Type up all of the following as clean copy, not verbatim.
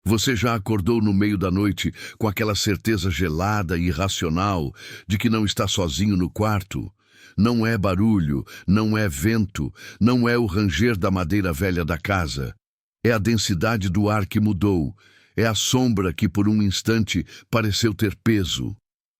Você já acordou no meio da noite com aquela certeza gelada e irracional de que não está sozinho no quarto? Não é barulho, não é vento, não é o ranger da madeira velha da casa. É a densidade do ar que mudou. É a sombra que por um instante pareceu ter peso.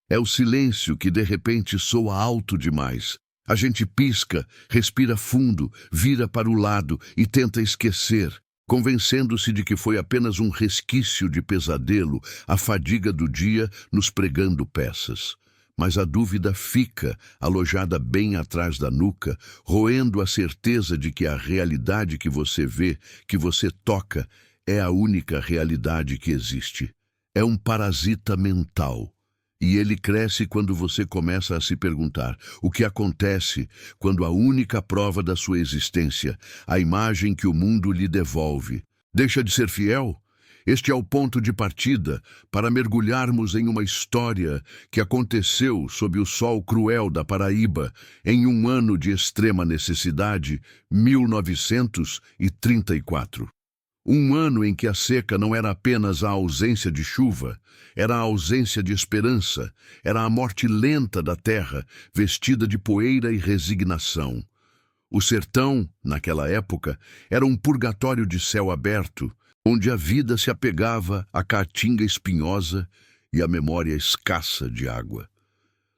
É o silêncio que de repente soa alto demais. A gente pisca, respira fundo, vira para o lado e tenta esquecer, convencendo-se de que foi apenas um resquício de pesadelo, a fadiga do dia nos pregando peças. Mas a dúvida fica, alojada bem atrás da nuca, roendo a certeza de que a realidade que você vê, que você toca, é a única realidade que existe. É um parasita mental. E ele cresce quando você começa a se perguntar o que acontece quando a única prova da sua existência, a imagem que o mundo lhe devolve, deixa de ser fiel? Este é o ponto de partida para mergulharmos em uma história que aconteceu sob o sol cruel da Paraíba em um ano de extrema necessidade, 1934. Um ano em que a seca não era apenas a ausência de chuva, era a ausência de esperança, era a morte lenta da terra, vestida de poeira e resignação. O sertão, naquela época, era um purgatório de céu aberto, onde a vida se apegava à caatinga espinhosa e à memória escassa de água.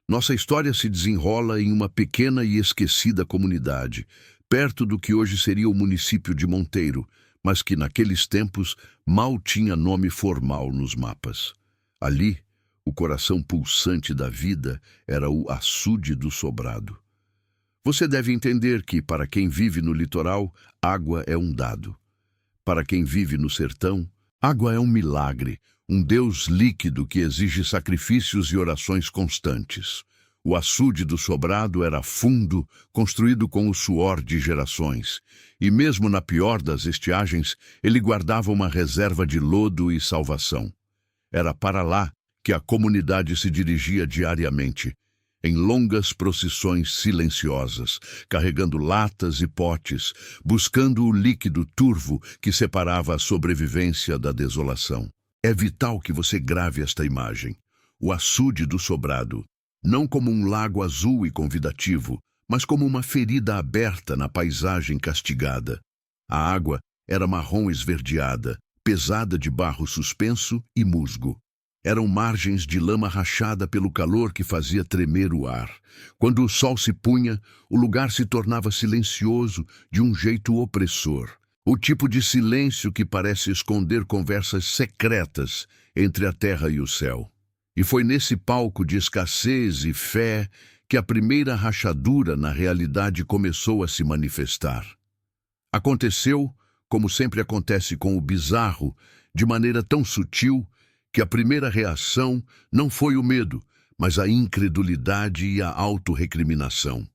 Nossa história se desenrola em uma pequena e esquecida comunidade, perto do que hoje seria o município de Monteiro, mas que naqueles tempos mal tinha nome formal nos mapas. Ali, o coração pulsante da vida era o açude do Sobrado. Você deve entender que, para quem vive no litoral, água é um dado. Para quem vive no sertão, água é um milagre, um Deus líquido que exige sacrifícios e orações constantes. O açude do Sobrado era fundo, construído com o suor de gerações, e mesmo na pior das estiagens, ele guardava uma reserva de lodo e salvação. Era para lá que a comunidade se dirigia diariamente, em longas procissões silenciosas, carregando latas e potes, buscando o líquido turvo que separava a sobrevivência da desolação. É vital que você grave esta imagem. O açude do Sobrado, não como um lago azul e convidativo, mas como uma ferida aberta na paisagem castigada. A água era marrom esverdeada, pesada de barro suspenso e musgo. Eram margens de lama rachada pelo calor que fazia tremer o ar. Quando o sol se punha, o lugar se tornava silencioso de um jeito opressor. O tipo de silêncio que parece esconder conversas secretas entre a terra e o céu. E foi nesse palco de escassez e fé que a primeira rachadura na realidade começou a se manifestar. Aconteceu, como sempre acontece com o bizarro, de maneira tão sutil que a primeira reação não foi o medo, mas a incredulidade e a autorrecriminação.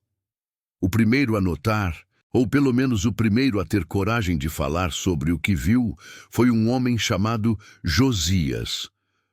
O primeiro a notar, ou pelo menos o primeiro a ter coragem de falar sobre o que viu, foi um homem chamado Josias.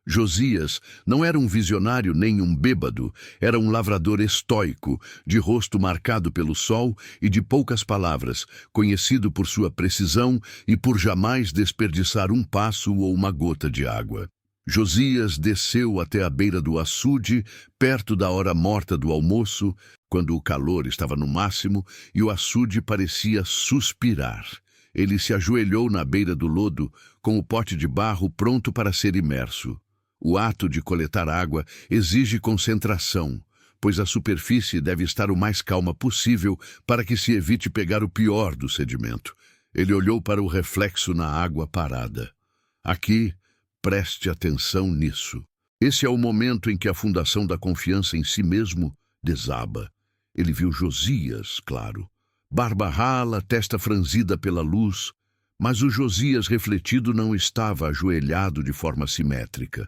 Josias não era um visionário nem um bêbado, era um lavrador estoico, de rosto marcado pelo sol e de poucas palavras, conhecido por sua precisão e por jamais desperdiçar um passo ou uma gota de água. Josias desceu até a beira do açude, perto da hora morta do almoço, quando o calor estava no máximo e o açude parecia suspirar. Ele se ajoelhou na beira do lodo, com o pote de barro pronto para ser imerso. O ato de coletar água exige concentração, pois a superfície deve estar o mais calma possível para que se evite pegar o pior do sedimento. Ele olhou para o reflexo na água parada. Aqui, preste atenção nisso. Esse é o momento em que a fundação da confiança em si mesmo desaba. Ele viu Josias, claro. Barba rala, testa franzida pela luz, mas o Josias refletido não estava ajoelhado de forma simétrica.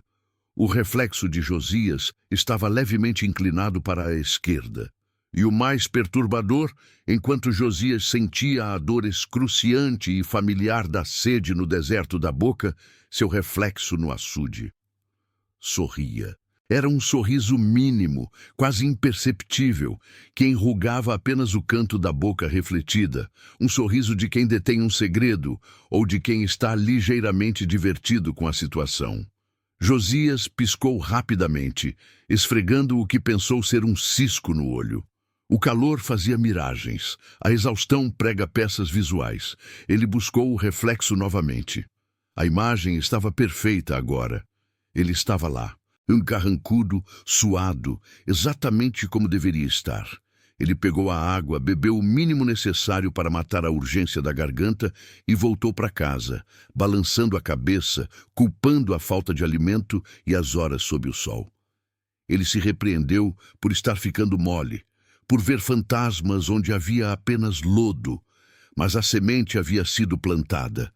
O reflexo de Josias estava levemente inclinado para a esquerda. E o mais perturbador, enquanto Josias sentia a dor excruciante e familiar da sede no deserto da boca, seu reflexo no açude sorria. Era um sorriso mínimo, quase imperceptível, que enrugava apenas o canto da boca refletida, um sorriso de quem detém um segredo ou de quem está ligeiramente divertido com a situação. Josias piscou rapidamente, esfregando o que pensou ser um cisco no olho. O calor fazia miragens, a exaustão prega peças visuais. Ele buscou o reflexo novamente. A imagem estava perfeita agora. Ele estava lá, um carrancudo, suado, exatamente como deveria estar. Ele pegou a água, bebeu o mínimo necessário para matar a urgência da garganta e voltou para casa, balançando a cabeça, culpando a falta de alimento e as horas sob o sol. Ele se repreendeu por estar ficando mole, por ver fantasmas onde havia apenas lodo, mas a semente havia sido plantada.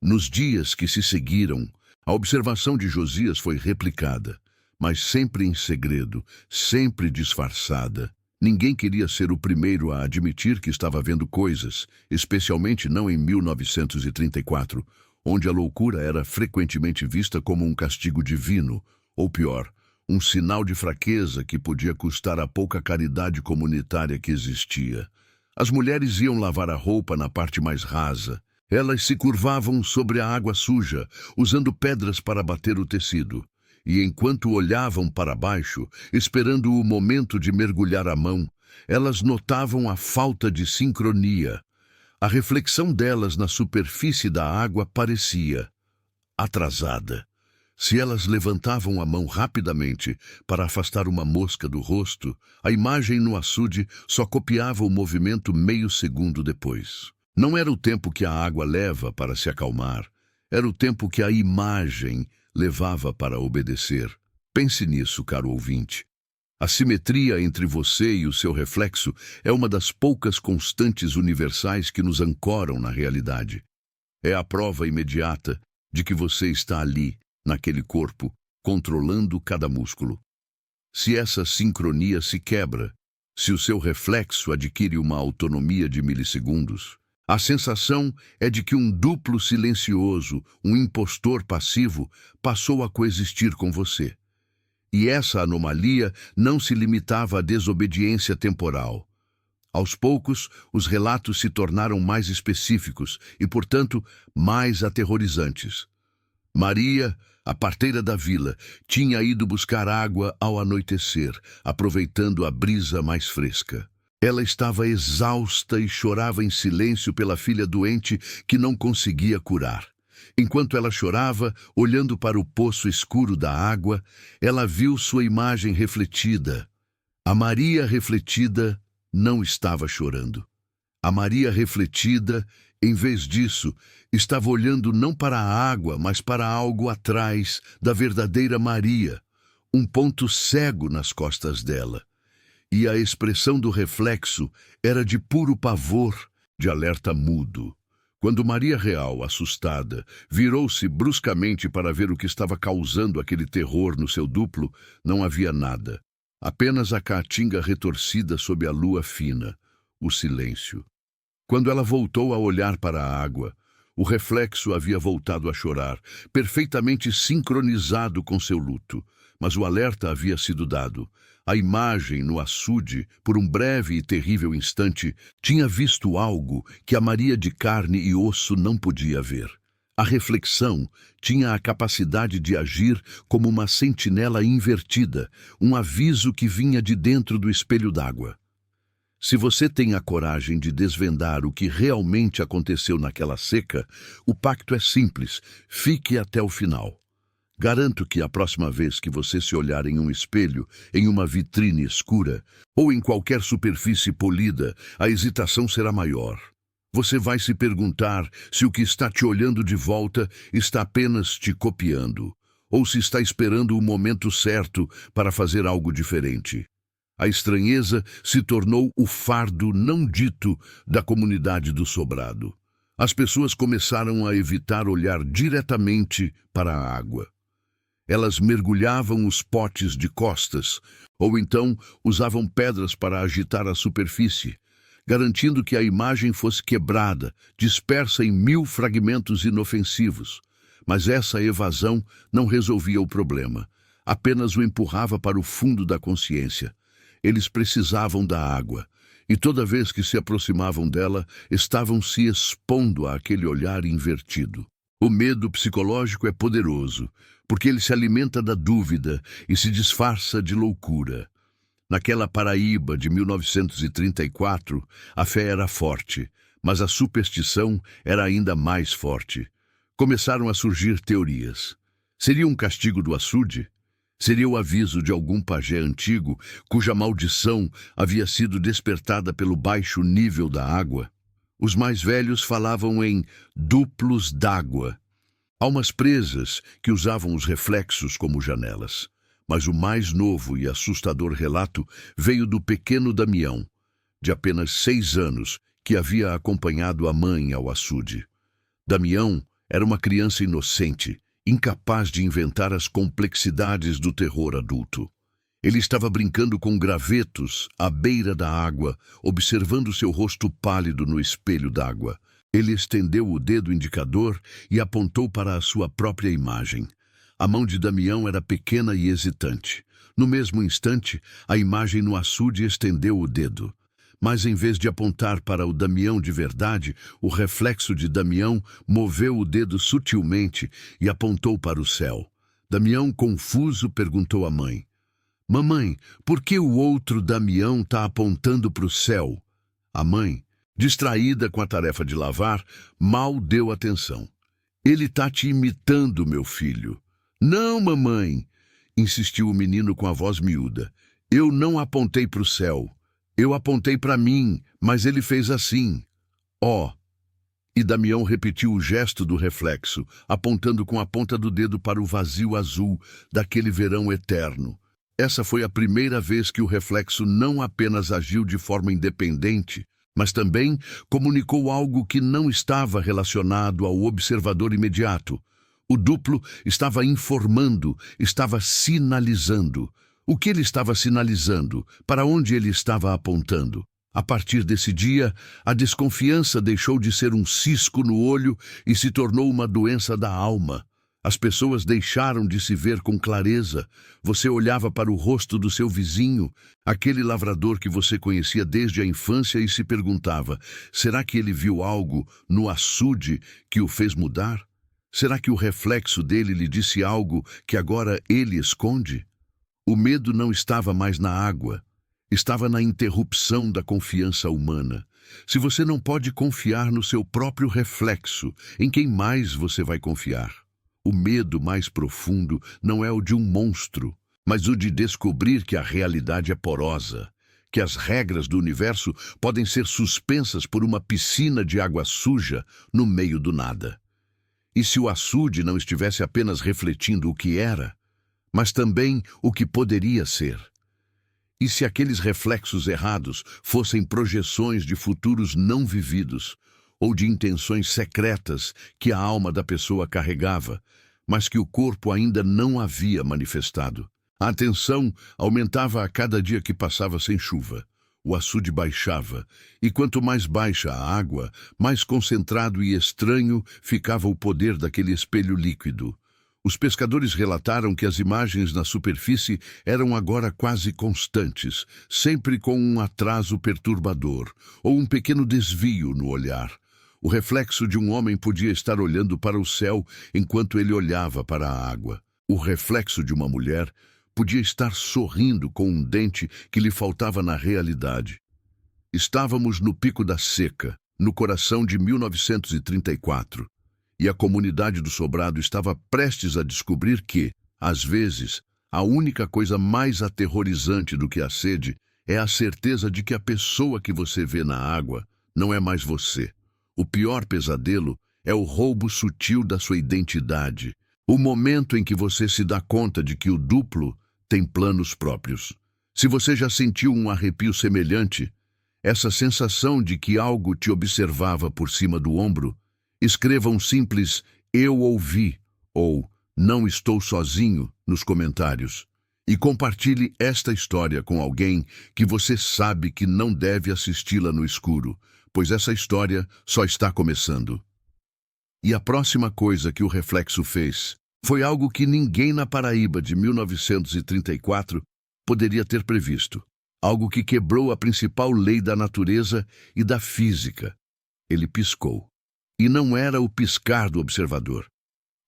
Nos dias que se seguiram, a observação de Josias foi replicada, mas sempre em segredo, sempre disfarçada. Ninguém queria ser o primeiro a admitir que estava vendo coisas, especialmente não em 1934, onde a loucura era frequentemente vista como um castigo divino, ou pior, um sinal de fraqueza que podia custar a pouca caridade comunitária que existia. As mulheres iam lavar a roupa na parte mais rasa. Elas se curvavam sobre a água suja, usando pedras para bater o tecido. E enquanto olhavam para baixo, esperando o momento de mergulhar a mão, elas notavam a falta de sincronia. A reflexão delas na superfície da água parecia atrasada. Se elas levantavam a mão rapidamente para afastar uma mosca do rosto, a imagem no açude só copiava o movimento meio segundo depois. Não era o tempo que a água leva para se acalmar, era o tempo que a imagem levava para obedecer. Pense nisso, caro ouvinte. A simetria entre você e o seu reflexo é uma das poucas constantes universais que nos ancoram na realidade. É a prova imediata de que você está ali, naquele corpo, controlando cada músculo. Se essa sincronia se quebra, se o seu reflexo adquire uma autonomia de milissegundos, a sensação é de que um duplo silencioso, um impostor passivo, passou a coexistir com você. E essa anomalia não se limitava à desobediência temporal. Aos poucos, os relatos se tornaram mais específicos e, portanto, mais aterrorizantes. Maria, a parteira da vila, tinha ido buscar água ao anoitecer, aproveitando a brisa mais fresca. Ela estava exausta e chorava em silêncio pela filha doente que não conseguia curar. Enquanto ela chorava, olhando para o poço escuro da água, ela viu sua imagem refletida. A Maria refletida não estava chorando. A Maria refletida, em vez disso, estava olhando não para a água, mas para algo atrás da verdadeira Maria, um ponto cego nas costas dela. E a expressão do reflexo era de puro pavor, de alerta mudo. Quando Maria Real, assustada, virou-se bruscamente para ver o que estava causando aquele terror no seu duplo, não havia nada. Apenas a caatinga retorcida sob a lua fina, o silêncio. Quando ela voltou a olhar para a água, o reflexo havia voltado a chorar, perfeitamente sincronizado com seu luto. Mas o alerta havia sido dado. A imagem no açude, por um breve e terrível instante, tinha visto algo que a Maria de carne e osso não podia ver. A reflexão tinha a capacidade de agir como uma sentinela invertida, um aviso que vinha de dentro do espelho d'água. Se você tem a coragem de desvendar o que realmente aconteceu naquela seca, o pacto é simples: fique até o final. Garanto que a próxima vez que você se olhar em um espelho, em uma vitrine escura ou em qualquer superfície polida, a hesitação será maior. Você vai se perguntar se o que está te olhando de volta está apenas te copiando, ou se está esperando o momento certo para fazer algo diferente. A estranheza se tornou o fardo não dito da comunidade do sobrado. As pessoas começaram a evitar olhar diretamente para a água. Elas mergulhavam os potes de costas, ou então usavam pedras para agitar a superfície, garantindo que a imagem fosse quebrada, dispersa em 1000 fragmentos inofensivos. Mas essa evasão não resolvia o problema. apenas o empurrava para o fundo da consciência. Eles precisavam da água, e toda vez que se aproximavam dela, estavam se expondo àquele olhar invertido. O medo psicológico é poderoso, porque ele se alimenta da dúvida e se disfarça de loucura. Naquela Paraíba de 1934, a fé era forte, mas a superstição era ainda mais forte. Começaram a surgir teorias. Seria um castigo do açude? Seria o aviso de algum pajé antigo, cuja maldição havia sido despertada pelo baixo nível da água? Os mais velhos falavam em duplos d'água, almas presas que usavam os reflexos como janelas. Mas o mais novo e assustador relato veio do pequeno Damião, de apenas 6 anos, que havia acompanhado a mãe ao açude. Damião era uma criança inocente, incapaz de inventar as complexidades do terror adulto. Ele estava brincando com gravetos à beira da água, observando seu rosto pálido no espelho d'água. Ele estendeu o dedo indicador e apontou para a sua própria imagem. A mão de Damião era pequena e hesitante. No mesmo instante, a imagem no açude estendeu o dedo. Mas em vez de apontar para o Damião de verdade, o reflexo de Damião moveu o dedo sutilmente e apontou para o céu. Damião, confuso, perguntou à mãe: "Mamãe, por que o outro Damião está apontando para o céu?" A mãe, distraída com a tarefa de lavar, mal deu atenção. "Ele está te imitando, meu filho." "Não, mamãe", insistiu o menino com a voz miúda. "Eu não apontei para o céu. Eu apontei para mim, mas ele fez assim. Ó." E Damião repetiu o gesto do reflexo, apontando com a ponta do dedo para o vazio azul daquele verão eterno. Essa foi a primeira vez que o reflexo não apenas agiu de forma independente, mas também comunicou algo que não estava relacionado ao observador imediato. O duplo estava informando, estava sinalizando. O que ele estava sinalizando? Para onde ele estava apontando? A partir desse dia, a desconfiança deixou de ser um cisco no olho e se tornou uma doença da alma. As pessoas deixaram de se ver com clareza. Você olhava para o rosto do seu vizinho, aquele lavrador que você conhecia desde a infância, e se perguntava: será que ele viu algo no açude que o fez mudar? Será que o reflexo dele lhe disse algo que agora ele esconde? O medo não estava mais na água, estava na interrupção da confiança humana. Se você não pode confiar no seu próprio reflexo, em quem mais você vai confiar? O medo mais profundo não é o de um monstro, mas o de descobrir que a realidade é porosa, que as regras do universo podem ser suspensas por uma piscina de água suja no meio do nada. E se o açude não estivesse apenas refletindo o que era, mas também o que poderia ser? E se aqueles reflexos errados fossem projeções de futuros não vividos, ou de intenções secretas que a alma da pessoa carregava, mas que o corpo ainda não havia manifestado? A tensão aumentava a cada dia que passava sem chuva. O açude baixava, e quanto mais baixa a água, mais concentrado e estranho ficava o poder daquele espelho líquido. Os pescadores relataram que as imagens na superfície eram agora quase constantes, sempre com um atraso perturbador, ou um pequeno desvio no olhar. O reflexo de um homem podia estar olhando para o céu enquanto ele olhava para a água. O reflexo de uma mulher podia estar sorrindo com um dente que lhe faltava na realidade. Estávamos no pico da seca, no coração de 1934, e a comunidade do Sobrado estava prestes a descobrir que, às vezes, a única coisa mais aterrorizante do que a sede é a certeza de que a pessoa que você vê na água não é mais você. O pior pesadelo é o roubo sutil da sua identidade, o momento em que você se dá conta de que o duplo tem planos próprios. Se você já sentiu um arrepio semelhante, essa sensação de que algo te observava por cima do ombro, escreva um simples "eu ouvi" ou "não estou sozinho" nos comentários e compartilhe esta história com alguém que você sabe que não deve assisti-la no escuro, pois essa história só está começando. E a próxima coisa que o reflexo fez Foi algo que ninguém na Paraíba de 1934 poderia ter previsto. Algo que quebrou a principal lei da natureza e da física. Ele piscou. E não era o piscar do observador.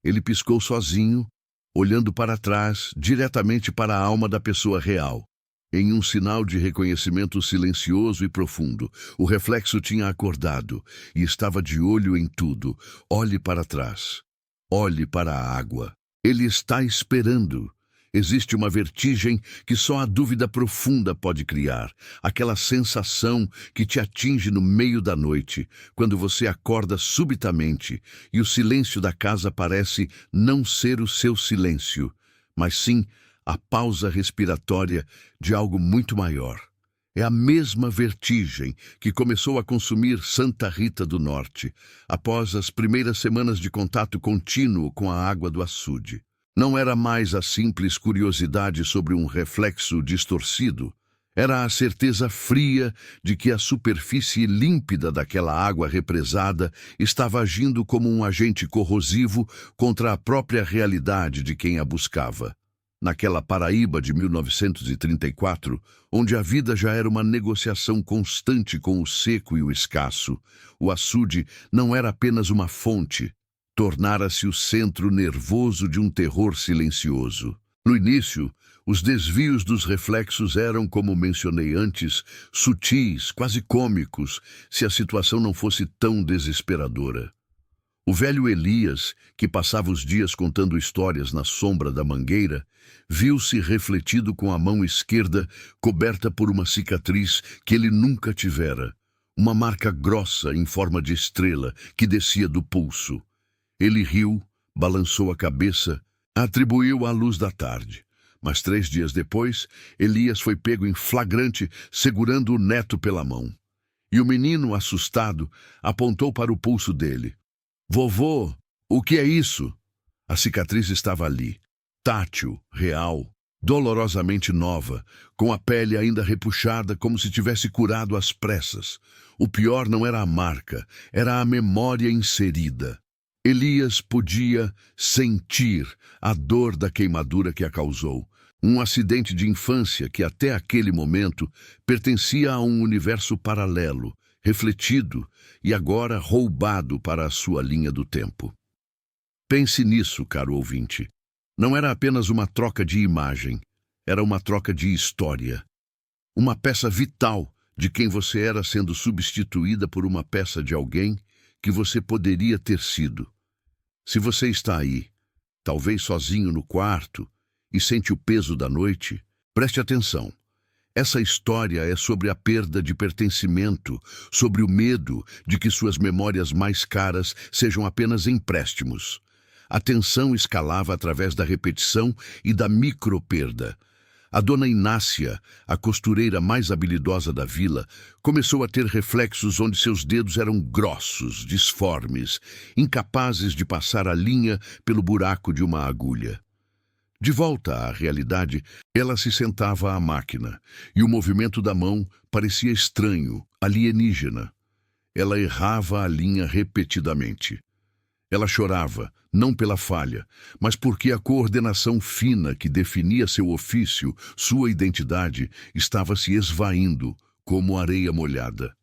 Ele piscou sozinho, olhando para trás, diretamente para a alma da pessoa real. Em um sinal de reconhecimento silencioso e profundo, o reflexo tinha acordado e estava de olho em tudo. Olhe para trás. Olhe para a água. Ele está esperando. Existe uma vertigem que só a dúvida profunda pode criar. Aquela sensação que te atinge no meio da noite, quando você acorda subitamente e o silêncio da casa parece não ser o seu silêncio, mas sim a pausa respiratória de algo muito maior. É a mesma vertigem que começou a consumir Santa Rita do Norte, após as primeiras semanas de contato contínuo com a água do açude. Não era mais a simples curiosidade sobre um reflexo distorcido. Era a certeza fria de que a superfície límpida daquela água represada estava agindo como um agente corrosivo contra a própria realidade de quem a buscava. Naquela Paraíba de 1934, onde a vida já era uma negociação constante com o seco e o escasso, o açude não era apenas uma fonte, tornara-se o centro nervoso de um terror silencioso. No início, os desvios dos reflexos eram, como mencionei antes, sutis, quase cômicos, se a situação não fosse tão desesperadora. O velho Elias, que passava os dias contando histórias na sombra da mangueira, viu-se refletido com a mão esquerda coberta por uma cicatriz que ele nunca tivera, uma marca grossa em forma de estrela que descia do pulso. Ele riu, balançou a cabeça, atribuiu à luz da tarde. Mas 3 dias depois, Elias foi pego em flagrante, segurando o neto pela mão. E o menino, assustado, apontou para o pulso dele. "Vovô, o que é isso?" A cicatriz estava ali, tátil, real, dolorosamente nova, com a pele ainda repuxada como se tivesse curado às pressas. O pior não era a marca, era a memória inserida. Elias podia sentir a dor da queimadura que a causou. Um acidente de infância que até aquele momento pertencia a um universo paralelo, refletido e agora roubado para a sua linha do tempo. Pense nisso, caro ouvinte. Não era apenas uma troca de imagem, era uma troca de história. Uma peça vital de quem você era sendo substituída por uma peça de alguém que você poderia ter sido. Se você está aí, talvez sozinho no quarto, e sente o peso da noite, preste atenção. Essa história é sobre a perda de pertencimento, sobre o medo de que suas memórias mais caras sejam apenas empréstimos. A tensão escalava através da repetição e da microperda. A dona Inácia, a costureira mais habilidosa da vila, começou a ter reflexos onde seus dedos eram grossos, disformes, incapazes de passar a linha pelo buraco de uma agulha. De volta à realidade, ela se sentava à máquina, e o movimento da mão parecia estranho, alienígena. Ela errava a linha repetidamente. Ela chorava, não pela falha, mas porque a coordenação fina que definia seu ofício, sua identidade, estava se esvaindo, como areia molhada.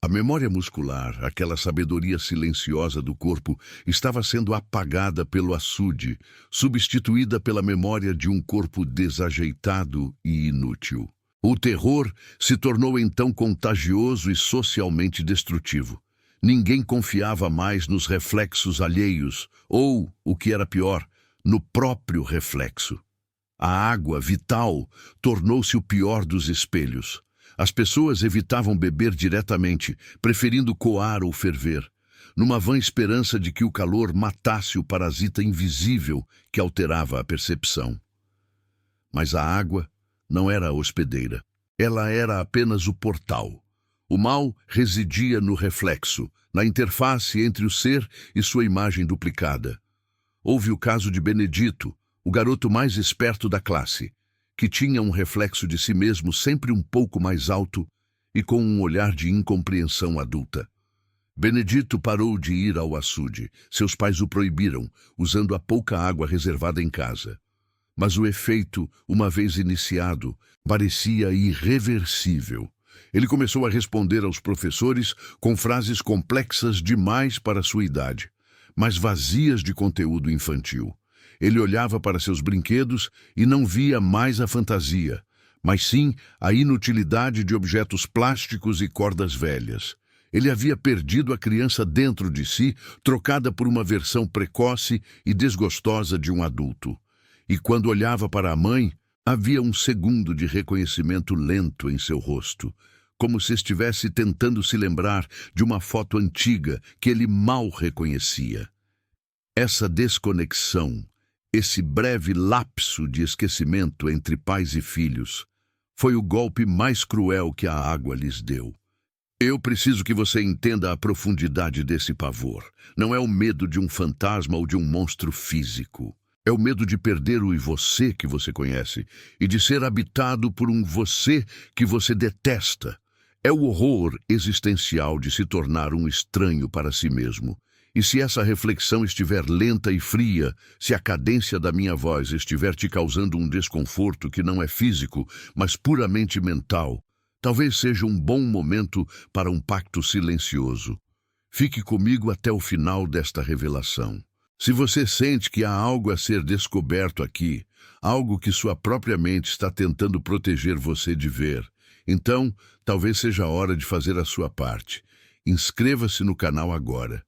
A memória muscular, aquela sabedoria silenciosa do corpo, estava sendo apagada pelo açude, substituída pela memória de um corpo desajeitado e inútil. O terror se tornou então contagioso e socialmente destrutivo. Ninguém confiava mais nos reflexos alheios, ou, o que era pior, no próprio reflexo. A água, vital, tornou-se o pior dos espelhos. As pessoas evitavam beber diretamente, preferindo coar ou ferver, numa vã esperança de que o calor matasse o parasita invisível que alterava a percepção. Mas a água não era a hospedeira. Ela era apenas o portal. O mal residia no reflexo, na interface entre o ser e sua imagem duplicada. Houve o caso de Benedito, o garoto mais esperto da classe, que tinha um reflexo de si mesmo sempre um pouco mais alto e com um olhar de incompreensão adulta. Benedito parou de ir ao açude. Seus pais o proibiram, usando a pouca água reservada em casa. Mas o efeito, uma vez iniciado, parecia irreversível. Ele começou a responder aos professores com frases complexas demais para sua idade, mas vazias de conteúdo infantil. Ele olhava para seus brinquedos e não via mais a fantasia, mas sim a inutilidade de objetos plásticos e cordas velhas. Ele havia perdido a criança dentro de si, trocada por uma versão precoce e desgostosa de um adulto. E quando olhava para a mãe, havia um segundo de reconhecimento lento em seu rosto, como se estivesse tentando se lembrar de uma foto antiga que ele mal reconhecia. Essa desconexão, esse breve lapso de esquecimento entre pais e filhos, foi o golpe mais cruel que a água lhes deu. Eu preciso que você entenda a profundidade desse pavor. Não é o medo de um fantasma ou de um monstro físico. É o medo de perder o você que você conhece e de ser habitado por um você que você detesta. É o horror existencial de se tornar um estranho para si mesmo. E se essa reflexão estiver lenta e fria, se a cadência da minha voz estiver te causando um desconforto que não é físico, mas puramente mental, talvez seja um bom momento para um pacto silencioso. Fique comigo até o final desta revelação. Se você sente que há algo a ser descoberto aqui, algo que sua própria mente está tentando proteger você de ver, então talvez seja a hora de fazer a sua parte. Inscreva-se no canal agora.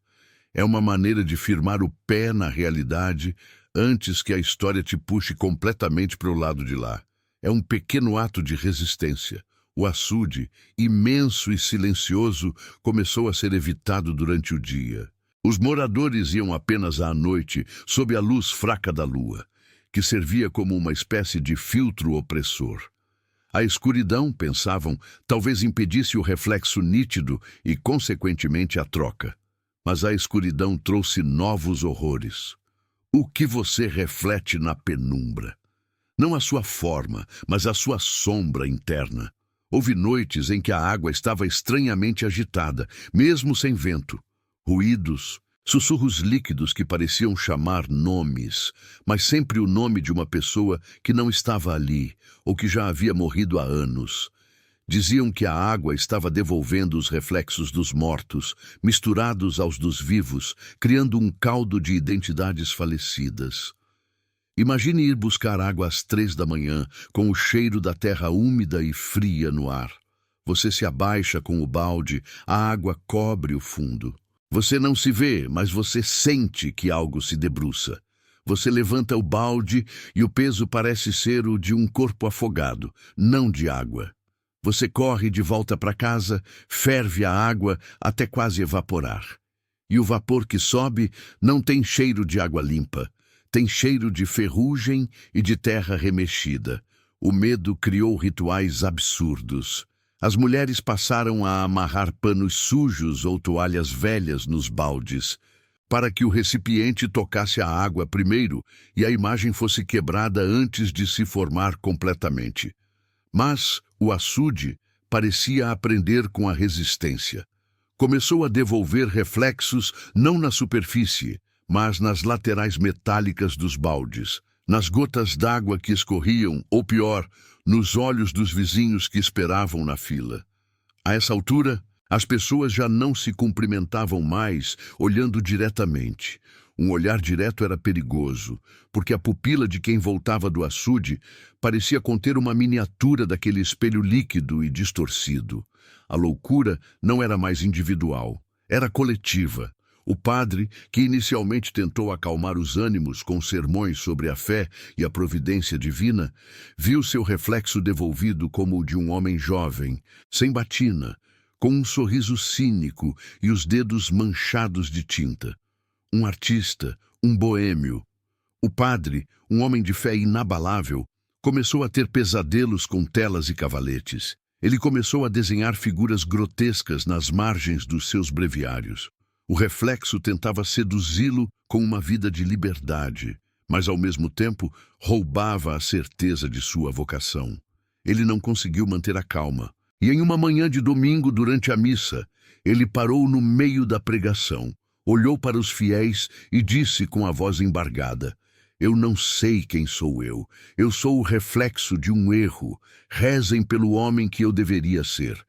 É uma maneira de firmar o pé na realidade antes que a história te puxe completamente para o lado de lá. É um pequeno ato de resistência. O açude, imenso e silencioso, começou a ser evitado durante o dia. Os moradores iam apenas à noite, sob a luz fraca da lua, que servia como uma espécie de filtro opressor. A escuridão, pensavam, talvez impedisse o reflexo nítido e, consequentemente, a troca. Mas a escuridão trouxe novos horrores. O que você reflete na penumbra? Não a sua forma, mas a sua sombra interna. Houve noites em que a água estava estranhamente agitada, mesmo sem vento. Ruídos, sussurros líquidos que pareciam chamar nomes, mas sempre o nome de uma pessoa que não estava ali, ou que já havia morrido há anos. Diziam que a água estava devolvendo os reflexos dos mortos, misturados aos dos vivos, criando um caldo de identidades falecidas. Imagine ir buscar água às 3 da manhã, com o cheiro da terra úmida e fria no ar. Você se abaixa com o balde, a água cobre o fundo. Você não se vê, mas você sente que algo se debruça. Você levanta o balde e o peso parece ser o de um corpo afogado, não de água. Você corre de volta para casa, ferve a água até quase evaporar. E o vapor que sobe não tem cheiro de água limpa. Tem cheiro de ferrugem e de terra remexida. O medo criou rituais absurdos. As mulheres passaram a amarrar panos sujos ou toalhas velhas nos baldes, para que o recipiente tocasse a água primeiro e a imagem fosse quebrada antes de se formar completamente. Mas o açude parecia aprender com a resistência. Começou a devolver reflexos não na superfície, mas nas laterais metálicas dos baldes, nas gotas d'água que escorriam, ou pior, nos olhos dos vizinhos que esperavam na fila. A essa altura, as pessoas já não se cumprimentavam mais olhando diretamente. Um olhar direto era perigoso, porque a pupila de quem voltava do açude parecia conter uma miniatura daquele espelho líquido e distorcido. A loucura não era mais individual, era coletiva. O padre, que inicialmente tentou acalmar os ânimos com sermões sobre a fé e a providência divina, viu seu reflexo devolvido como o de um homem jovem, sem batina, com um sorriso cínico e os dedos manchados de tinta. Um artista, um boêmio. O padre, um homem de fé inabalável, começou a ter pesadelos com telas e cavaletes. Ele começou a desenhar figuras grotescas nas margens dos seus breviários. O reflexo tentava seduzi-lo com uma vida de liberdade, mas ao mesmo tempo roubava a certeza de sua vocação. Ele não conseguiu manter a calma. E em uma manhã de domingo, durante a missa, ele parou no meio da pregação, olhou para os fiéis e disse com a voz embargada: Eu não sei quem sou eu. Eu sou o reflexo de um erro. Rezem pelo homem que eu deveria ser.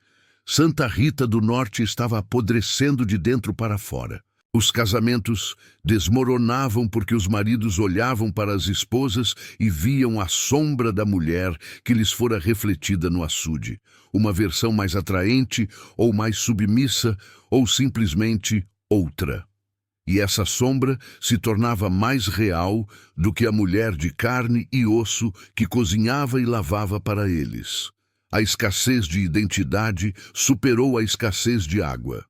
Santa Rita do Norte estava apodrecendo de dentro para fora. Os casamentos desmoronavam porque os maridos olhavam para as esposas e viam a sombra da mulher que lhes fora refletida no açude. Uma versão mais atraente, ou mais submissa, ou simplesmente outra. E essa sombra se tornava mais real do que a mulher de carne e osso que cozinhava e lavava para eles. A escassez de identidade superou a escassez de água.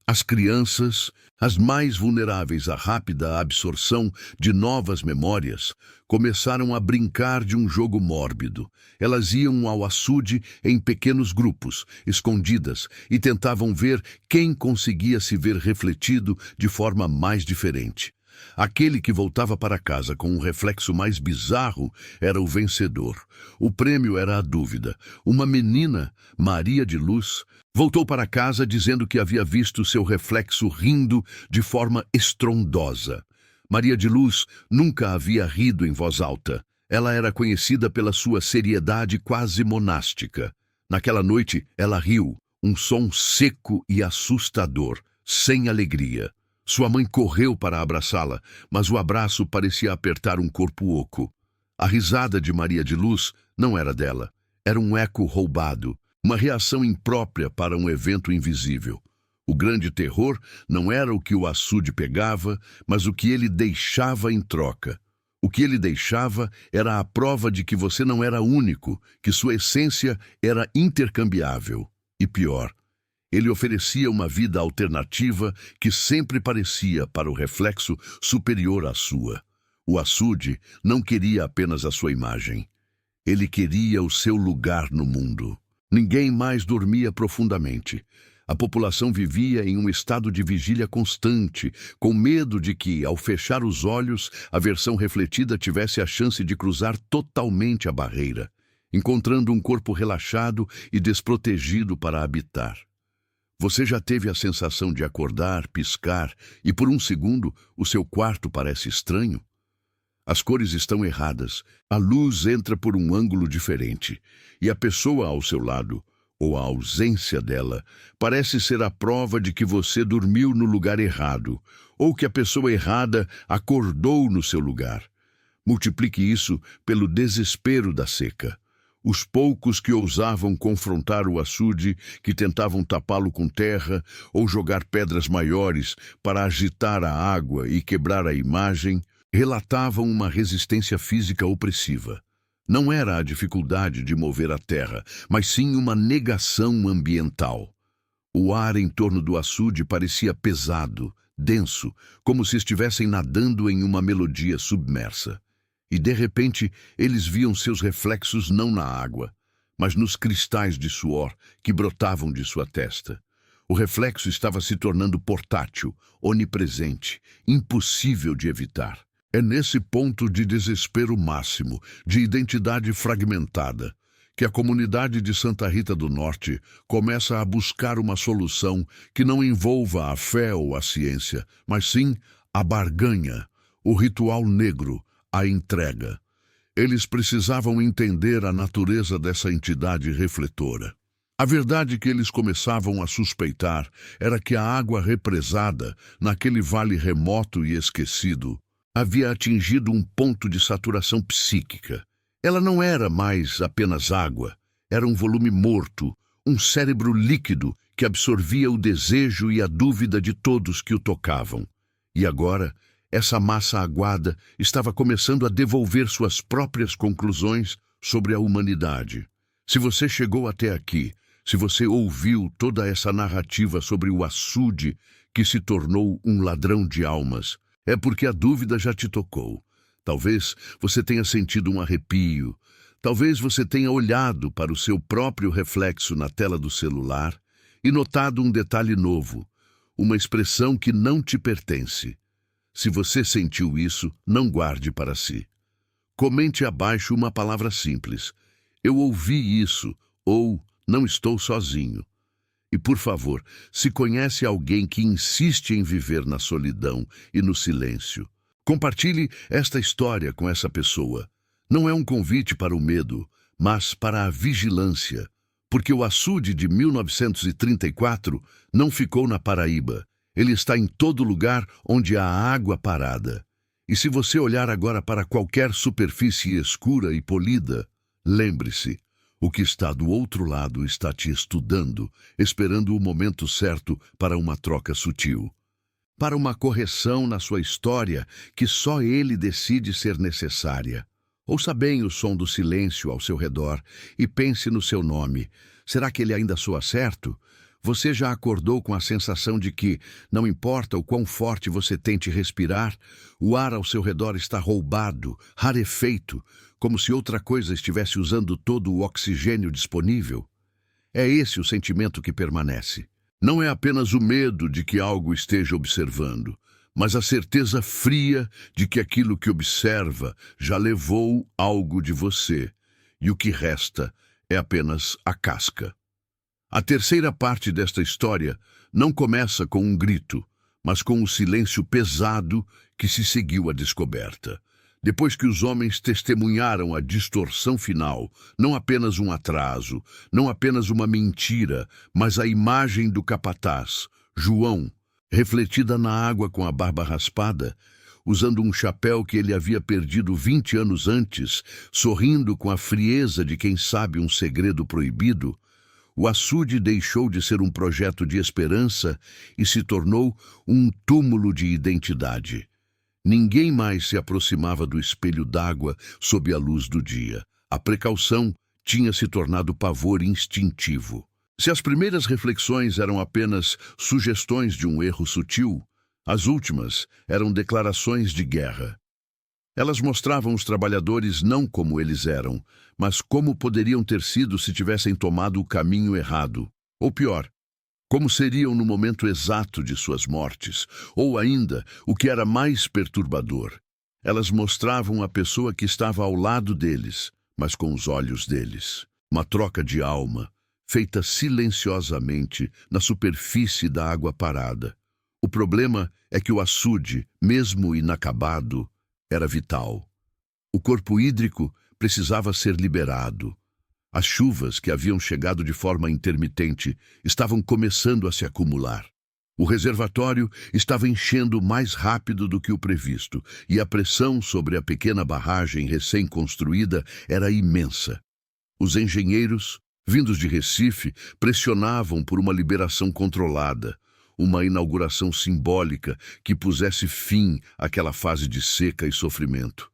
As crianças, as mais vulneráveis à rápida absorção de novas memórias, começaram a brincar de um jogo mórbido. Elas iam ao açude em pequenos grupos, escondidas, e tentavam ver quem conseguia se ver refletido de forma mais diferente. Aquele que voltava para casa com um reflexo mais bizarro era o vencedor. O prêmio era a dúvida. Uma menina, Maria de Luz, voltou para casa dizendo que havia visto seu reflexo rindo de forma estrondosa. Maria de Luz nunca havia rido em voz alta. Ela era conhecida pela sua seriedade quase monástica. Naquela noite, ela riu, um som seco e assustador, sem alegria. Sua mãe correu para abraçá-la, mas o abraço parecia apertar um corpo oco. A risada de Maria de Luz não era dela. Era um eco roubado, uma reação imprópria para um evento invisível. O grande terror não era o que o açude pegava, mas o que ele deixava em troca. O que ele deixava era a prova de que você não era único, que sua essência era intercambiável. E pior, ele oferecia uma vida alternativa que sempre parecia, para o reflexo, superior à sua. O açude não queria apenas a sua imagem. Ele queria o seu lugar no mundo. Ninguém mais dormia profundamente. A população vivia em um estado de vigília constante, com medo de que, ao fechar os olhos, a versão refletida tivesse a chance de cruzar totalmente a barreira, encontrando um corpo relaxado e desprotegido para habitar. Você já teve a sensação de acordar, piscar e por um segundo o seu quarto parece estranho? As cores estão erradas, a luz entra por um ângulo diferente e a pessoa ao seu lado, ou a ausência dela, parece ser a prova de que você dormiu no lugar errado ou que a pessoa errada acordou no seu lugar. Multiplique isso pelo desespero da seca. Os poucos que ousavam confrontar o açude, que tentavam tapá-lo com terra ou jogar pedras maiores para agitar a água e quebrar a imagem, relatavam uma resistência física opressiva. Não era a dificuldade de mover a terra, mas sim uma negação ambiental. O ar em torno do açude parecia pesado, denso, como se estivessem nadando em uma melodia submersa. E, de repente, eles viam seus reflexos não na água, mas nos cristais de suor que brotavam de sua testa. O reflexo estava se tornando portátil, onipresente, impossível de evitar. É nesse ponto de desespero máximo, de identidade fragmentada, que a comunidade de Santa Rita do Norte começa a buscar uma solução que não envolva a fé ou a ciência, mas sim a barganha, o ritual negro, a entrega. Eles precisavam entender a natureza dessa entidade refletora. A verdade que eles começavam a suspeitar era que a água represada, naquele vale remoto e esquecido, havia atingido um ponto de saturação psíquica. Ela não era mais apenas água, era um volume morto, um cérebro líquido que absorvia o desejo e a dúvida de todos que o tocavam. E agora, essa massa aguada estava começando a devolver suas próprias conclusões sobre a humanidade. Se você chegou até aqui, se você ouviu toda essa narrativa sobre o açude que se tornou um ladrão de almas, é porque a dúvida já te tocou. Talvez você tenha sentido um arrepio, talvez você tenha olhado para o seu próprio reflexo na tela do celular e notado um detalhe novo, uma expressão que não te pertence. Se você sentiu isso, não guarde para si. Comente abaixo uma palavra simples. Eu ouvi isso, ou não estou sozinho. E, por favor, se conhece alguém que insiste em viver na solidão e no silêncio, compartilhe esta história com essa pessoa. Não é um convite para o medo, mas para a vigilância, porque o açude de 1934 não ficou na Paraíba. Ele está em todo lugar onde há água parada. E se você olhar agora para qualquer superfície escura e polida, lembre-se, o que está do outro lado está te estudando, esperando o momento certo para uma troca sutil, para uma correção na sua história que só ele decide ser necessária. Ouça bem o som do silêncio ao seu redor e pense no seu nome. Será que ele ainda soa certo? Você já acordou com a sensação de que, não importa o quão forte você tente respirar, o ar ao seu redor está roubado, rarefeito, como se outra coisa estivesse usando todo o oxigênio disponível? É esse o sentimento que permanece. Não é apenas o medo de que algo esteja observando, mas a certeza fria de que aquilo que observa já levou algo de você, e o que resta é apenas a casca. A terceira parte desta história não começa com um grito, mas com o silêncio pesado que se seguiu à descoberta. Depois que os homens testemunharam a distorção final, não apenas um atraso, não apenas uma mentira, mas a imagem do capataz, João, refletida na água com a barba raspada, usando um chapéu que ele havia perdido 20 anos antes, sorrindo com a frieza de quem sabe um segredo proibido, o açude deixou de ser um projeto de esperança e se tornou um túmulo de identidade. Ninguém mais se aproximava do espelho d'água sob a luz do dia. A precaução tinha se tornado pavor instintivo. Se as primeiras reflexões eram apenas sugestões de um erro sutil, as últimas eram declarações de guerra. Elas mostravam os trabalhadores não como eles eram, mas como poderiam ter sido se tivessem tomado o caminho errado. Ou pior, como seriam no momento exato de suas mortes. Ou ainda, o que era mais perturbador, elas mostravam a pessoa que estava ao lado deles, mas com os olhos deles. Uma troca de alma, feita silenciosamente na superfície da água parada. O problema é que o açude, mesmo inacabado, era vital. O corpo hídrico precisava ser liberado. As chuvas, que haviam chegado de forma intermitente, estavam começando a se acumular. O reservatório estava enchendo mais rápido do que o previsto, e a pressão sobre a pequena barragem recém-construída era imensa. Os engenheiros, vindos de Recife, pressionavam por uma liberação controlada, uma inauguração simbólica que pusesse fim àquela fase de seca e sofrimento.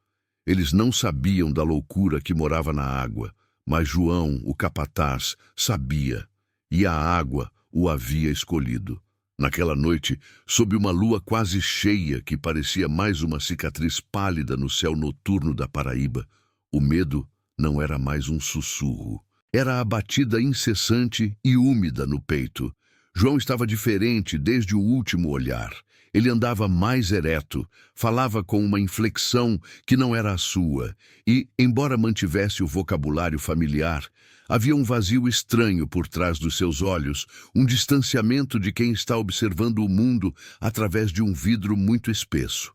Eles não sabiam da loucura que morava na água, mas João, o capataz, sabia, e a água o havia escolhido. Naquela noite, sob uma lua quase cheia que parecia mais uma cicatriz pálida no céu noturno da Paraíba, o medo não era mais um sussurro. Era a batida incessante e úmida no peito. João estava diferente desde o último olhar. Ele andava mais ereto, falava com uma inflexão que não era a sua, e, embora mantivesse o vocabulário familiar, havia um vazio estranho por trás dos seus olhos, um distanciamento de quem está observando o mundo através de um vidro muito espesso.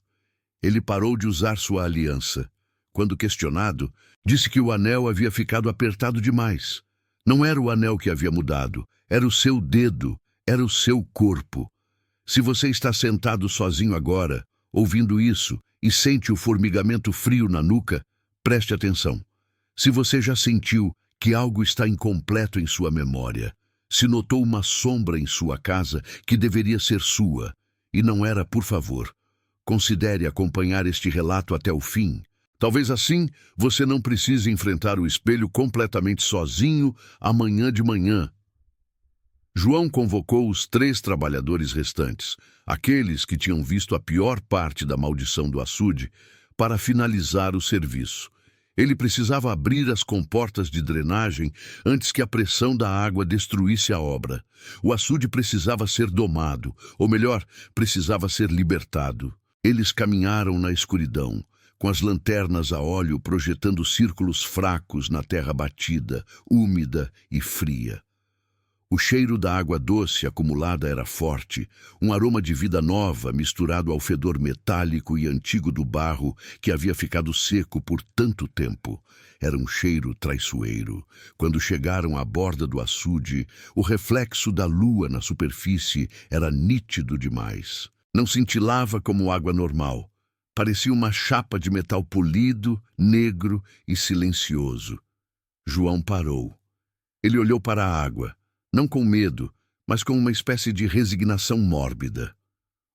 Ele parou de usar sua aliança. Quando questionado, disse que o anel havia ficado apertado demais. Não era o anel que havia mudado, era o seu dedo, era o seu corpo. Se você está sentado sozinho agora, ouvindo isso, e sente o formigamento frio na nuca, preste atenção. Se você já sentiu que algo está incompleto em sua memória, se notou uma sombra em sua casa que deveria ser sua, e não era, por favor, considere acompanhar este relato até o fim. Talvez assim você não precise enfrentar o espelho completamente sozinho amanhã de manhã. João convocou os 3 trabalhadores restantes, aqueles que tinham visto a pior parte da maldição do açude, para finalizar o serviço. Ele precisava abrir as comportas de drenagem antes que a pressão da água destruísse a obra. O açude precisava ser domado, ou melhor, precisava ser libertado. Eles caminharam na escuridão, com as lanternas a óleo projetando círculos fracos na terra batida, úmida e fria. O cheiro da água doce acumulada era forte, um aroma de vida nova misturado ao fedor metálico e antigo do barro que havia ficado seco por tanto tempo. Era um cheiro traiçoeiro. Quando chegaram à borda do açude, o reflexo da lua na superfície era nítido demais. Não cintilava como água normal. Parecia uma chapa de metal polido, negro e silencioso. João parou. Ele olhou para a água. Não com medo, mas com uma espécie de resignação mórbida.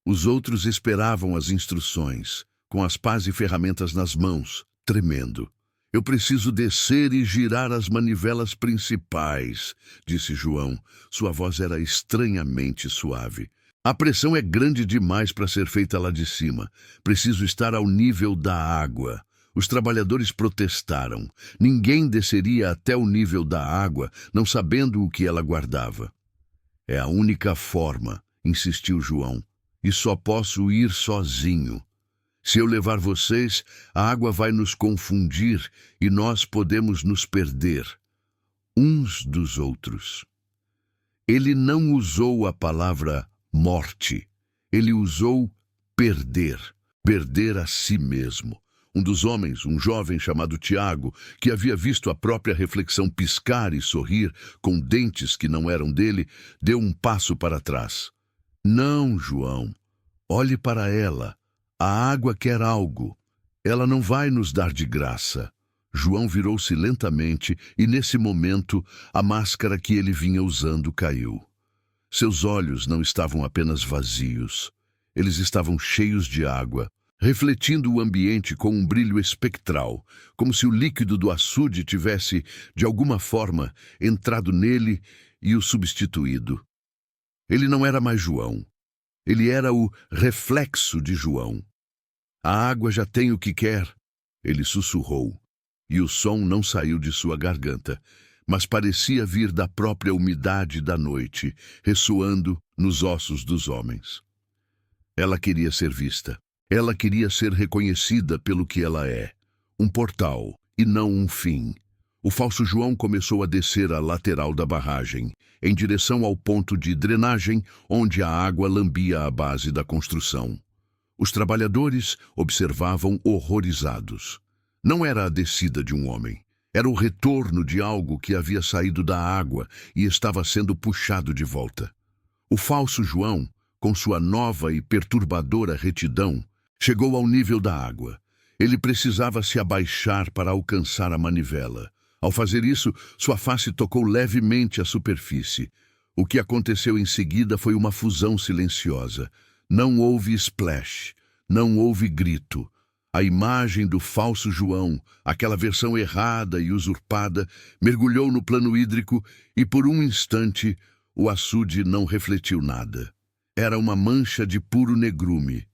Os outros esperavam as instruções, com as pás e ferramentas nas mãos, tremendo. Eu preciso descer e girar as manivelas principais, disse João. Sua voz era estranhamente suave. A pressão é grande demais para ser feita lá de cima. Preciso estar ao nível da água. Os trabalhadores protestaram. Ninguém desceria até o nível da água, não sabendo o que ela guardava. É a única forma, insistiu João, e só posso ir sozinho. Se eu levar vocês, a água vai nos confundir e nós podemos nos perder, uns dos outros. Ele não usou a palavra morte. Ele usou perder a si mesmo. Um dos homens, um jovem chamado Tiago, que havia visto a própria reflexão piscar e sorrir com dentes que não eram dele, deu um passo para trás. Não, João. Olhe para ela. A água quer algo. Ela não vai nos dar de graça. João virou-se lentamente e, nesse momento, a máscara que ele vinha usando caiu. Seus olhos não estavam apenas vazios. Eles estavam cheios de água, refletindo o ambiente com um brilho espectral, como se o líquido do açude tivesse, de alguma forma, entrado nele e o substituído. Ele não era mais João. Ele era o reflexo de João. A água já tem o que quer, ele sussurrou, e o som não saiu de sua garganta, mas parecia vir da própria umidade da noite, ressoando nos ossos dos homens. Ela queria ser vista. Ela queria ser reconhecida pelo que ela é, um portal e não um fim. O falso João começou a descer a lateral da barragem, em direção ao ponto de drenagem onde a água lambia a base da construção. Os trabalhadores observavam horrorizados. Não era a descida de um homem. Era o retorno de algo que havia saído da água e estava sendo puxado de volta. O falso João, com sua nova e perturbadora retidão, chegou ao nível da água. Ele precisava se abaixar para alcançar a manivela. Ao fazer isso, sua face tocou levemente a superfície. O que aconteceu em seguida foi uma fusão silenciosa. Não houve splash, não houve grito. A imagem do falso João, aquela versão errada e usurpada, mergulhou no plano hídrico e, por um instante, o açude não refletiu nada. Era uma mancha de puro negrume.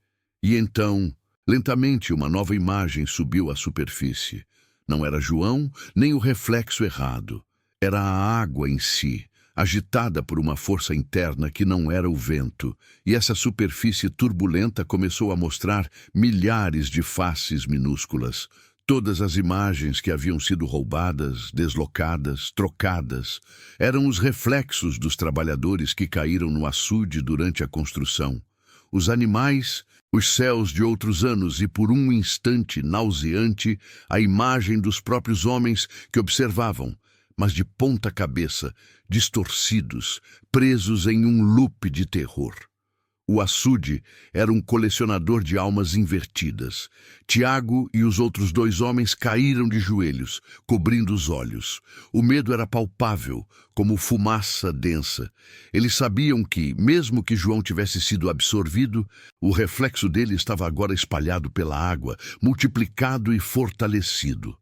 E então, lentamente, uma nova imagem subiu à superfície. Não era João, nem o reflexo errado. Era a água em si, agitada por uma força interna que não era o vento. E essa superfície turbulenta começou a mostrar milhares de faces minúsculas. Todas as imagens que haviam sido roubadas, deslocadas, trocadas, eram os reflexos dos trabalhadores que caíram no açude durante a construção. Os animais, os céus de outros anos e, por um instante nauseante, a imagem dos próprios homens que observavam, mas de ponta cabeça, distorcidos, presos em um loop de terror. O açude era um colecionador de almas invertidas. Tiago e os outros dois homens caíram de joelhos, cobrindo os olhos. O medo era palpável, como fumaça densa. Eles sabiam que, mesmo que João tivesse sido absorvido, o reflexo dele estava agora espalhado pela água, multiplicado e fortalecido.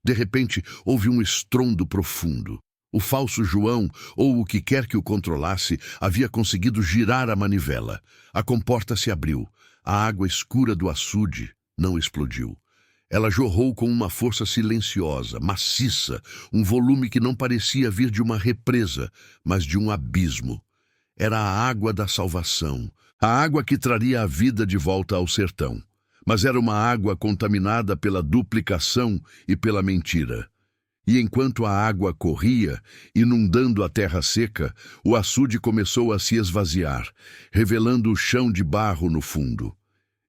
De repente, houve um estrondo profundo. O falso João, ou o que quer que o controlasse, havia conseguido girar a manivela. A comporta se abriu. A água escura do açude não explodiu. Ela jorrou com uma força silenciosa, maciça, um volume que não parecia vir de uma represa, mas de um abismo. Era a água da salvação, a água que traria a vida de volta ao sertão. mas era uma água contaminada pela duplicação e pela mentira. E enquanto a água corria, inundando a terra seca, o açude começou a se esvaziar, revelando o chão de barro no fundo.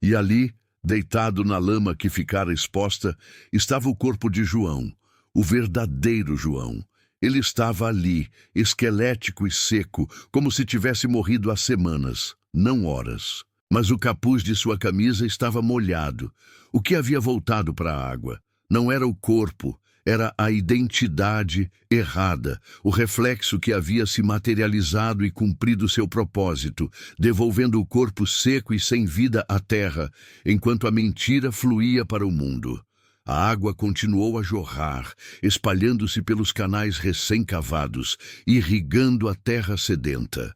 E ali, deitado na lama que ficara exposta, estava o corpo de João, o verdadeiro João. Ele estava ali, esquelético e seco, como se tivesse morrido há semanas, não horas. Mas o capuz de sua camisa estava molhado. O que havia voltado para a água? Não era o corpo, era a identidade errada, o reflexo que havia se materializado e cumprido seu propósito, devolvendo o corpo seco e sem vida à terra, enquanto a mentira fluía para o mundo. A água continuou a jorrar, espalhando-se pelos canais recém-cavados, irrigando a terra sedenta.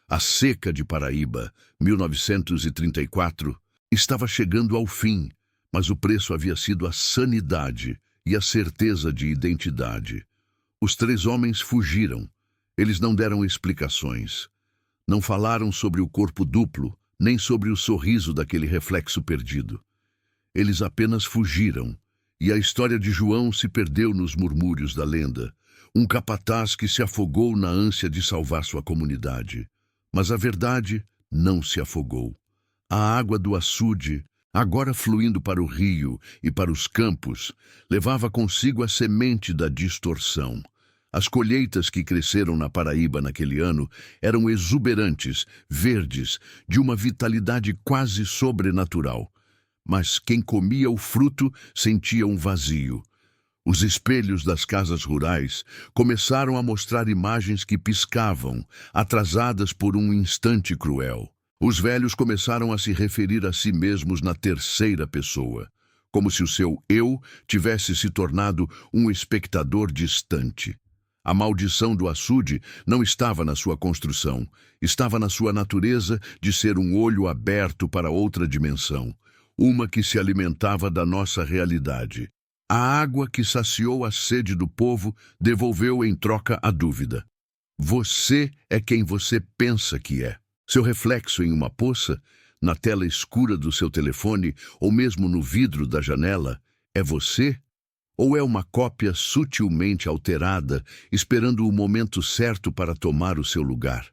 A seca de Paraíba, 1934, estava chegando ao fim, mas o preço havia sido a sanidade e a certeza de identidade. Os 3 homens fugiram. Eles não deram explicações. Não falaram sobre o corpo duplo, nem sobre o sorriso daquele reflexo perdido. Eles apenas fugiram, e a história de João se perdeu nos murmúrios da lenda, um capataz que se afogou na ânsia de salvar sua comunidade. Mas a verdade não se afogou. A água do açude, agora fluindo para o rio e para os campos, levava consigo a semente da distorção. As colheitas que cresceram na Paraíba naquele ano eram exuberantes, verdes, de uma vitalidade quase sobrenatural. Mas quem comia o fruto sentia um vazio. Os espelhos das casas rurais começaram a mostrar imagens que piscavam, atrasadas por um instante cruel. Os velhos começaram a se referir a si mesmos na terceira pessoa, como se o seu eu tivesse se tornado um espectador distante. A maldição do açude não estava na sua construção, estava na sua natureza de ser um olho aberto para outra dimensão, uma que se alimentava da nossa realidade. A água que saciou a sede do povo devolveu em troca a dúvida. Você é quem você pensa que é. Seu reflexo em uma poça, na tela escura do seu telefone ou mesmo no vidro da janela, é você? Ou é uma cópia sutilmente alterada, esperando o momento certo para tomar o seu lugar?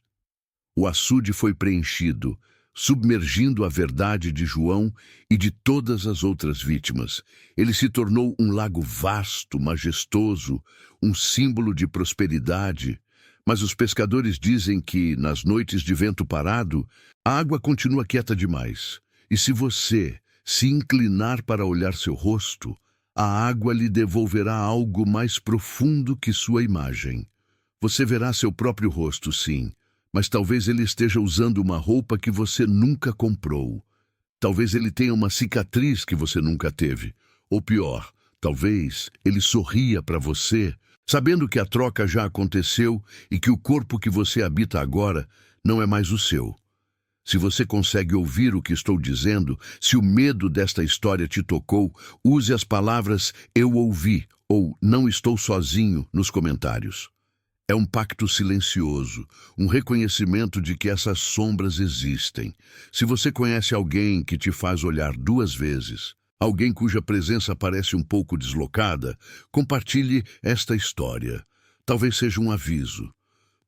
O açude foi preenchido, submergindo a verdade de João e de todas as outras vítimas. Ele se tornou um lago vasto, majestoso, um símbolo de prosperidade. Mas os pescadores dizem que, nas noites de vento parado, a água continua quieta demais. E se você se inclinar para olhar seu rosto, a água lhe devolverá algo mais profundo que sua imagem. Você verá seu próprio rosto, sim, mas talvez ele esteja usando uma roupa que você nunca comprou. Talvez ele tenha uma cicatriz que você nunca teve. Ou pior, talvez ele sorria para você, sabendo que a troca já aconteceu e que o corpo que você habita agora não é mais o seu. Se você consegue ouvir o que estou dizendo, se o medo desta história te tocou, use as palavras "eu ouvi" ou "não estou sozinho" nos comentários. É um pacto silencioso, um reconhecimento de que essas sombras existem. Se você conhece alguém que te faz olhar 2 vezes, alguém cuja presença parece um pouco deslocada, compartilhe esta história. Talvez seja um aviso.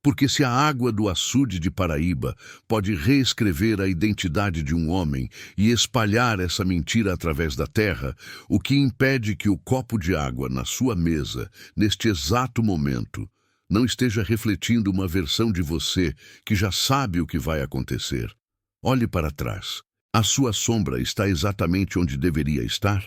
Porque se a água do açude de Paraíba pode reescrever a identidade de um homem e espalhar essa mentira através da terra, o que impede que o copo de água na sua mesa, neste exato momento, não esteja refletindo uma versão de você que já sabe o que vai acontecer? Olhe para trás. A sua sombra está exatamente onde deveria estar?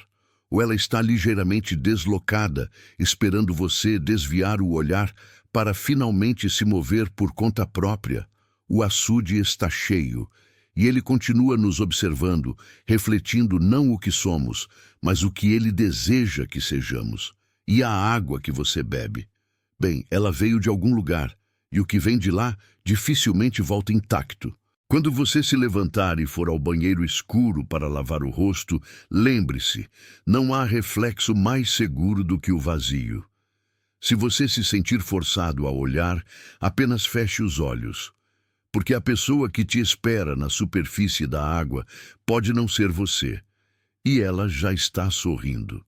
Ou ela está ligeiramente deslocada, esperando você desviar o olhar para finalmente se mover por conta própria? O açude está cheio, e ele continua nos observando, refletindo não o que somos, mas o que ele deseja que sejamos. E a água que você bebe? Bem, ela veio de algum lugar, e o que vem de lá dificilmente volta intacto. Quando você se levantar e for ao banheiro escuro para lavar o rosto, lembre-se, não há reflexo mais seguro do que o vazio. Se você se sentir forçado a olhar, apenas feche os olhos, porque a pessoa que te espera na superfície da água pode não ser você. e ela já está sorrindo.